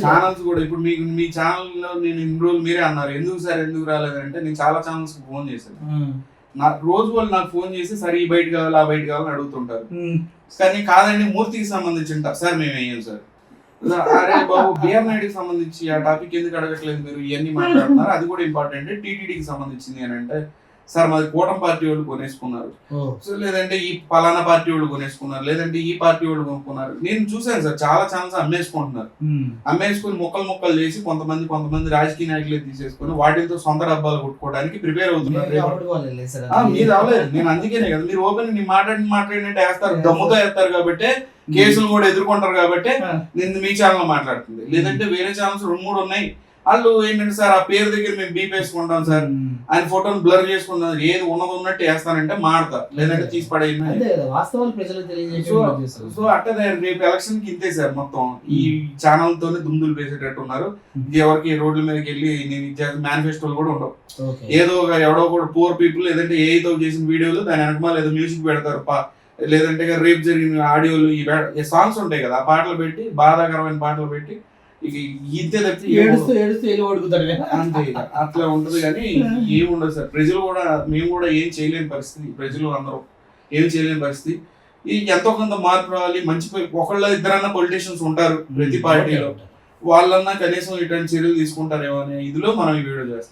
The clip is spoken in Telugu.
ఛానల్స్ కూడా ఇప్పుడు మీకు మీ ఛానల్లో నేను ఇన్ని రోజులు మీరే అన్నారు ఎందుకు సార్ ఎందుకు రాలేదంటే నేను చాలా ఛానల్స్ కి ఫోన్ చేశాను. రోజు వాళ్ళు నాకు ఫోన్ చేసి సరే ఈ బయట కావాలి ఆ బయట కావాలని అడుగుతుంటారు. కానీ కాదండి మూర్తికి సంబంధించి సార్ మేము వేయం సార్. అరే బాబు బిఆర్ నాయుడుకి సంబంధించి ఆ టాపిక్ ఎందుకు అడగట్లేదు మీరు ఇవన్నీ మాట్లాడుతున్నారు, అది కూడా ఇంపార్టెంట్. టీటీడీకి సంబంధించింది అని అంటే సార్ మాది కూటమి పార్టీ వాళ్ళు కొనేసుకున్నారు, సో లేదంటే ఈ పలానా పార్టీ వాళ్ళు కొనేసుకున్నారు, లేదంటే ఈ పార్టీ వాళ్ళు కొనుక్కున్నారు. నేను చూసాను సార్ చాలా ఛానల్స్ అమ్మేసుకుంటున్నారు. అమ్మేసుకుని మొక్కలు చేసి కొంతమంది రాజకీయ నాయకులే తీసేసుకుని వాటితో సొంత డబ్బాలు కొట్టుకోవడానికి ప్రిపేర్ అవుతున్నారు. మీరు అవ్వలేదు, నేను అందుకేనే కదా మీరు ఓపెన్ మాట్లాడినట్టు వేస్తారు, దమ్ముతో వేస్తారు కాబట్టి కేసులు కూడా ఎదుర్కొంటారు కాబట్టి నేను మీ ఛానల్ మాట్లాడుతుంది. లేదంటే వేరే ఛానల్స్ 2-3 ఉన్నాయి, వాళ్ళు ఏంటంటే సార్ ఆ పేరు దగ్గర మేము బీప్ వేసుకుంటాం సార్, ఆయన ఫోటోని బ్లర్ చేసుకుంటాం, ఏది ఉన్నట్టు వేస్తానంటే మాడతా, లేదంటే తీసి పడేయండి. సో అట్టే రేపు ఎలక్షన్ కి ఇంతే సార్ మొత్తం ఈ ఛానల్ తోనే దుమ్దులు వేసేటట్టు ఉన్నారు. ఇది ఎవరికి రోడ్ల మీదకి వెళ్ళి నేను మేనిఫెస్టోలు కూడా ఉండవు, ఏదో ఎవడో కూడా పూర్ పీపుల్ లేదంటే ఏదో చేసిన వీడియోలు దాని వెనకమాల ఏదో మ్యూజిక్ పెడతారు, లేదంటే రేపు జరిగిన ఆడియోలు ఈ సాంగ్స్ ఉంటాయి కదా ఆ పాటలు పెట్టి బాధాకరమైన పాటలు పెట్టి ఇంతే తప్పి అంతే అట్లా ఉంటది. కానీ ఏముండదు సార్, ప్రజలు కూడా మేము కూడా ఏం చేయలేని పరిస్థితి, ప్రజలు అందరూ ఏం చేయలేని పరిస్థితి. ఎంతో కొంత మార్పు రావాలి, మంచి ఒకళ్ళ ఇద్దరన్నా పొలిటీషియన్స్ ఉంటారు ప్రతి పార్టీలో, వాళ్ళన్నా కనీసం ఇటువంటి చర్యలు తీసుకుంటారేమో అనే ఇదిలో మనం ఈ వీడియో చేస్తాం.